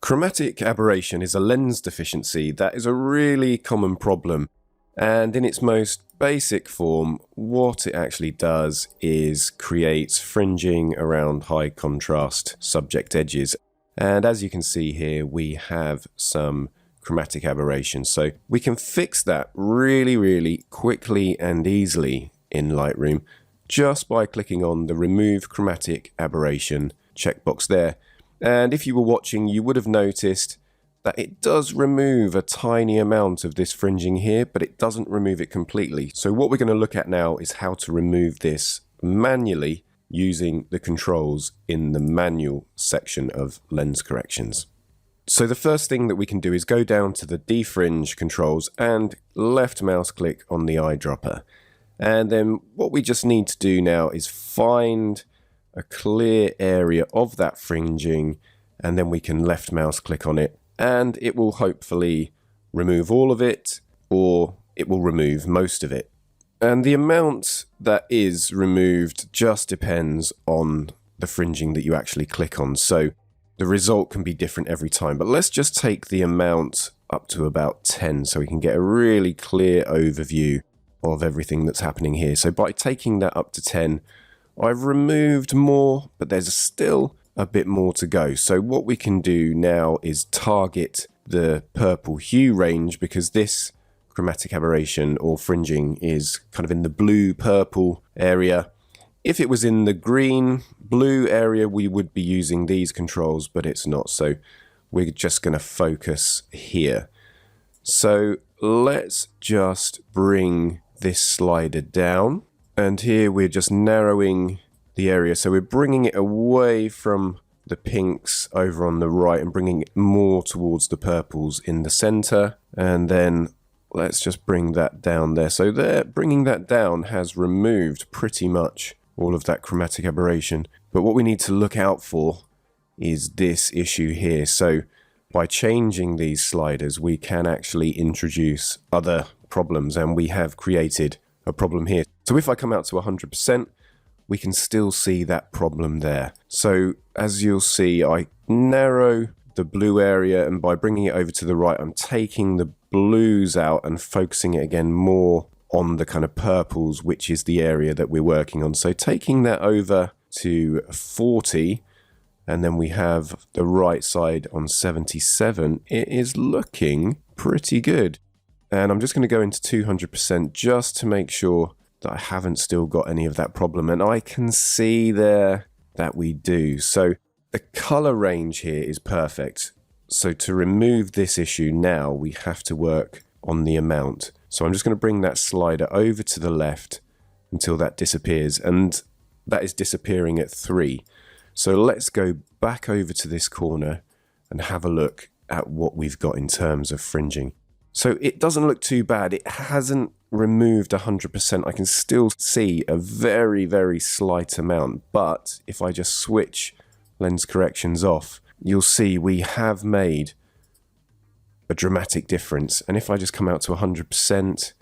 Chromatic aberration is a lens deficiency that is a really common problem, and in its most basic form, what it actually does is creates fringing around high contrast subject edges. And as you can see here, we have some chromatic aberration. So we can fix that really quickly and easily in Lightroom just by clicking on the Remove Chromatic Aberration checkbox there. And if you were watching, you would have noticed that it does remove a tiny amount of this fringing here, but it doesn't remove it completely. So what we're going to look at now is how to remove this manually using the controls in the manual section of lens corrections. So the first thing that we can do is go down to the defringe controls and left mouse click on the eyedropper. And then what we just need to do now is find a clear area of that fringing, and then we can left mouse click on it and it will hopefully remove all of it, or it will remove most of it. And the amount that is removed just depends on the fringing that you actually click on. So the result can be different every time, but let's just take the amount up to about 10 so we can get a really clear overview of everything that's happening here. So by taking that up to 10, I've removed more, but there's still a bit more to go. So what we can do now is target the purple hue range, because this chromatic aberration or fringing is kind of in the blue-purple area. If it was in the green-blue area, we would be using these controls, but it's not. So we're just going to focus here. So let's just bring this slider down. And here we're just narrowing the area. So we're bringing it away from the pinks over on the right and bringing it more towards the purples in the center. And then let's just bring that down there. So there, bringing that down has removed pretty much all of that chromatic aberration. But what we need to look out for is this issue here. So by changing these sliders, we can actually introduce other problems, and we have created a problem here. So if I come out to 100%, we can still see that problem there. So as you'll see, I narrow the blue area, and by bringing it over to the right, I'm taking the blues out and focusing it again more on the kind of purples, which is the area that we're working on. So taking that over to 40, and then we have the right side on 77, it is looking pretty good. And I'm just going to go into 200% just to make sure that I haven't still got any of that problem. And I can see there that we do. So the color range here is perfect. So to remove this issue now, we have to work on the amount. So I'm just going to bring that slider over to the left until that disappears. And that is disappearing at 3. So let's go back over to this corner and have a look at what we've got in terms of fringing. So it doesn't look too bad. It hasn't removed 100%. I can still see a very slight amount. But if I just switch lens corrections off, you'll see we have made a dramatic difference. And if I just come out to 100%,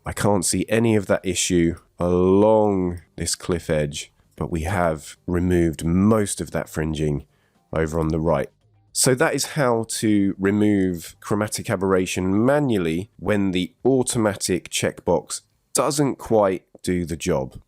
I can't see any of that issue along this cliff edge, but we have removed most of that fringing over on the right. So that is how to remove chromatic aberration manually when the automatic checkbox doesn't quite do the job.